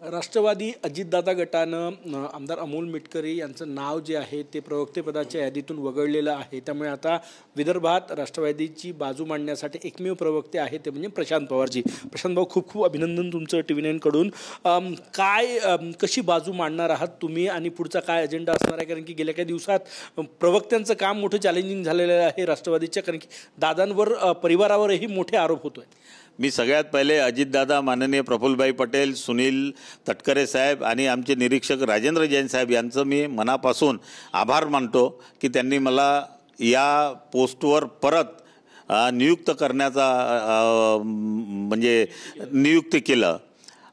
राष्ट्रवादी अजितदादा गटानं आमदार अमोल मिटकरी यांचं नाव जे आहे ते प्रवक्तेपदाच्या यादीतून वगळलेलं आहे। त्यामुळे आता विदर्भात राष्ट्रवादीची बाजू मांडण्यासाठी एकमेव प्रवक्ते आहे ते म्हणजे प्रशांत पवारजी। प्रशांत भाऊ, खूप खूप अभिनंदन तुमचं TV9 कडून। कशी बाजू मांडणार आहात तुम्ही आणि पुढचा काय अजेंडा असणार आहे? कारण की गेल्या काही दिवसात प्रवक्त्यांचं काम मोठं चॅलेंजिंग झालेलं आहे राष्ट्रवादीच्या, कारण की दादांवर परिवारावरही मोठे आरोप होतोय। मी सगळ्यात पहिले अजितदादा, माननीय प्रफुल्लभाई पटेल, सुनील तटकरे साहेब आणि आमचे निरीक्षक राजेंद्र जैन साहेब यांचं मी मनापासून आभार मानतो की त्यांनी मला या पोस्टवर परत नियुक्त करण्याचा म्हणजे नियुक्ती केलं।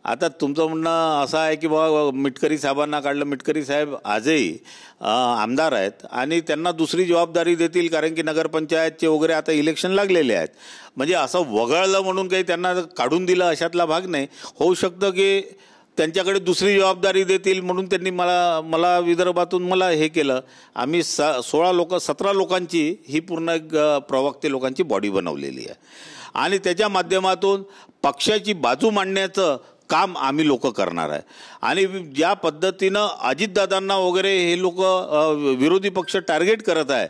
आता तुमचं म्हणणं असं आहे की बाबा मिटकरी साहेबांना काढलं। मिटकरी साहेब आजही आमदार आहेत आणि त्यांना दुसरी जबाबदारी देतील, कारण की नगरपंचायतचे वगैरे आता इलेक्शन लागलेले आहेत। म्हणजे असं वगळलं म्हणून काही त्यांना काढून दिलं अशातला भाग नाही। होऊ शकतं की त्यांच्याकडे दुसरी जबाबदारी देतील म्हणून त्यांनी मला विदर्भातून मला हे केलं। आम्ही 17 लोकांची ही पूर्ण एक प्रवक्ते लोकांची बॉडी बनवलेली आहे आणि त्याच्या माध्यमातून पक्षाची बाजू मांडण्याचं काम आम्ही लोक करणार आहे। आणि ज्या पद्धतीनं अजितदादांना वगैरे हे लोक विरोधी पक्ष टार्गेट करत आहे,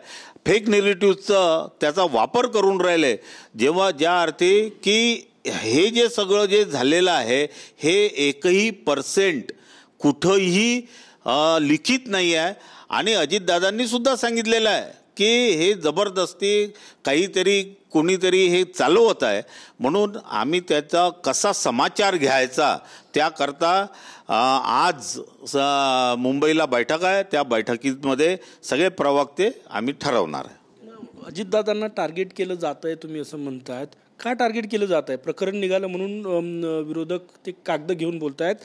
फेक नेरेटिव्हचा त्याचा वापर करून राहिले, जेव्हा ज्या अर्थी की हे जे सगळं जे झालेलं आहे हे 1% कुठंही लिखित नाही आहे। आणि अजितदादांनी सुद्धा सांगितलेलं आहे की हे जबरदस्ती काहीतरी कोणीतरी हे चालवत आहे, म्हणून आम्ही त्याचा कसा समाचार घ्यायचा त्याकरता आज मुंबईला बैठक आहे। त्या बैठकीमध्ये सगळे प्रवक्ते आम्ही ठरवणार आहे। अजितदादांना टार्गेट केलं जात आहे तुम्ही असं म्हणतायत, का टार्गेट केलं जात आहे? प्रकरण निघालं म्हणून विरोधक ते कागद घेऊन बोलत आहेत।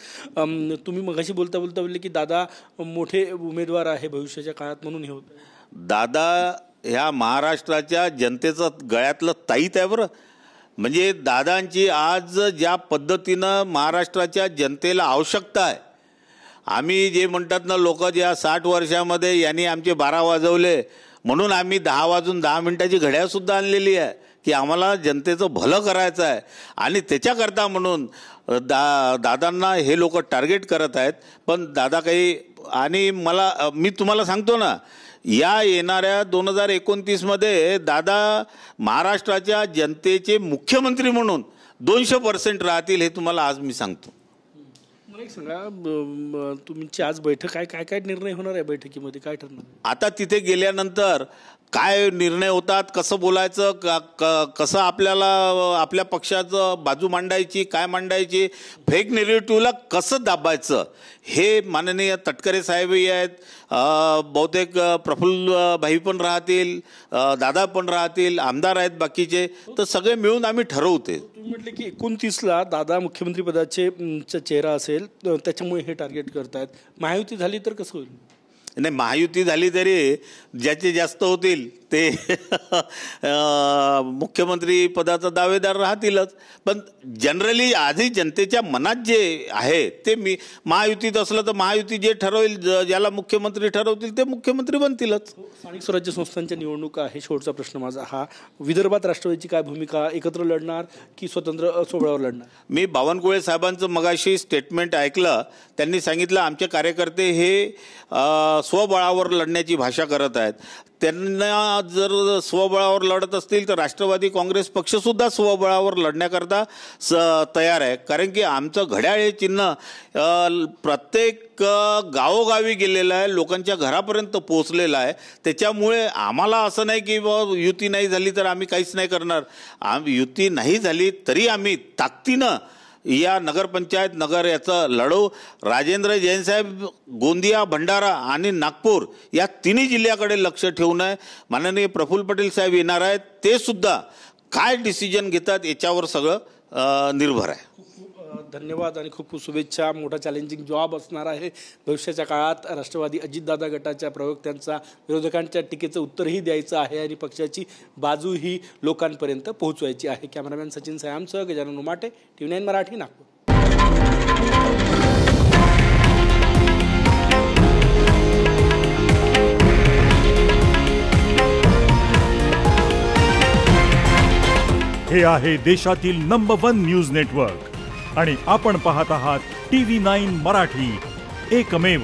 तुम्ही मगाशी बोलता बोलले की दादा मोठे उमेदवार आहे भविष्याच्या काळात म्हणून हे होतं। दादा ह्या महाराष्ट्राच्या जनतेचं गळ्यातलं ताईत आहे बरं। म्हणजे दादांची आज ज्या पद्धतीनं महाराष्ट्राच्या जनतेला आवश्यकता आहे, आम्ही जे म्हणतात ना लोक ज्या 60 वर्षामध्ये यांनी आमचे 12 वाजवले म्हणून आम्ही 10 वाजून 10 मिनिटाची घड्याळसुद्धा आणलेली आहे की आम्हाला जनतेचं भलं करायचं आहे। आणि त्याच्याकरता म्हणून दादांना हे लोक टार्गेट करत आहेत। पण दादा काही, आणि मी तुम्हाला सांगतो ना, या येणाऱ्या 2029 मध्ये दादा महाराष्ट्राच्या जनतेचे मुख्यमंत्री म्हणून 200% राहतील, हे तुम्हाला आज मी सांगतो। मला एक सांगा, तुमची आज बैठक आहे, काय निर्णय होणार आहे बैठकीमध्ये, काय ठरणार? आता तिथे गेल्यानंतर काय निर्णय होतात, कसं बोलायचं, कसं आपल्याला आपल्या पक्षाचं बाजू मांडायची, काय मांडायची, फेक नेरेटिव्हला कसं दाबायचं, हे माननीय तटकरे साहेबही आहेत, बहुतेक प्रफुल्ल भाई पण राहतील, दादा पण राहतील, आमदार आहेत बाकीचे, तर सगळे मिळून आम्ही ठरवते। तुम्ही म्हटले की 29ला दादा मुख्यमंत्री पदाचे चेहरा असेल, त्याच्यामुळे हे टार्गेट करतायत। महायुती झाली तर कसं होईल? नाही, महायुती झाली तरी ज्याचे जास्त होतील ते मुख्यमंत्री पदाचा दावेदार राहतीलच। पण जनरली आजही जनतेच्या मनात जे आहे ते महायुतीत असलं तर महायुती जे ठरवेल, ज्याला मुख्यमंत्री ठरवतील ते मुख्यमंत्री बनतीलच। स्थानिक स्वराज्य संस्थांच्या निवडणुका आहे, शेवटचा प्रश्न माझा हा, विदर्भात राष्ट्रवादीची काय भूमिका, एकत्र लढणार की स्वतंत्र स्वबळावर लढणार? मी बावनकुळे साहेबांचं मगाशी स्टेटमेंट ऐकलं, त्यांनी सांगितलं आमचे कार्यकर्ते हे स्वबळावर लढण्याची भाषा करत आहेत। त्यांना जर स्वबळावर लढत असतील तर राष्ट्रवादी काँग्रेस पक्षसुद्धा स्वबळावर लढण्याकरता तयार आहे, कारण की आमचं घड्याळ हे चिन्ह प्रत्येक गावोगावी गेलेलं आहे, लोकांच्या घरापर्यंत पोहोचलेलं आहे। त्याच्यामुळे आम्हाला असं नाही की बाबा युती नाही झाली तर आम्ही काहीच नाही करणार। युती नाही झाली तरी आम्ही ताकदीनं या नगरपंचायत नगर याचं लढवू। राजेंद्र जैन साहेब गोंदिया, भंडारा आणि नागपूर या तिन्ही जिल्ह्याकडे लक्ष ठेवून आहे। माननीय प्रफुल्ल पटेल साहेब येणार आहेत, ते सुद्धा काय डिसिजन घेतात याच्यावर सगळं निर्भर आहे। धन्यवाद आणि खूप खूप शुभेच्छा। मोठा चॅलेंजिंग जॉब असणार आहे भविष्याच्या काळात। राष्ट्रवादी अजितदादा गटाच्या प्रवक्त्यांचा विरोधकांच्या टीकेचं उत्तरही द्यायचं आहे आणि पक्षाची बाजूही लोकांपर्यंत पोहोचवायची आहे। कॅमेरामॅन सचिन सयामसह गजानन उमाटे, TV9 मराठी, नागपूर। हे आहे देशातील नंबर 1 न्यूज नेटवर्क आणि आपण पाहत आहात TV9 मराठी, एकमेव.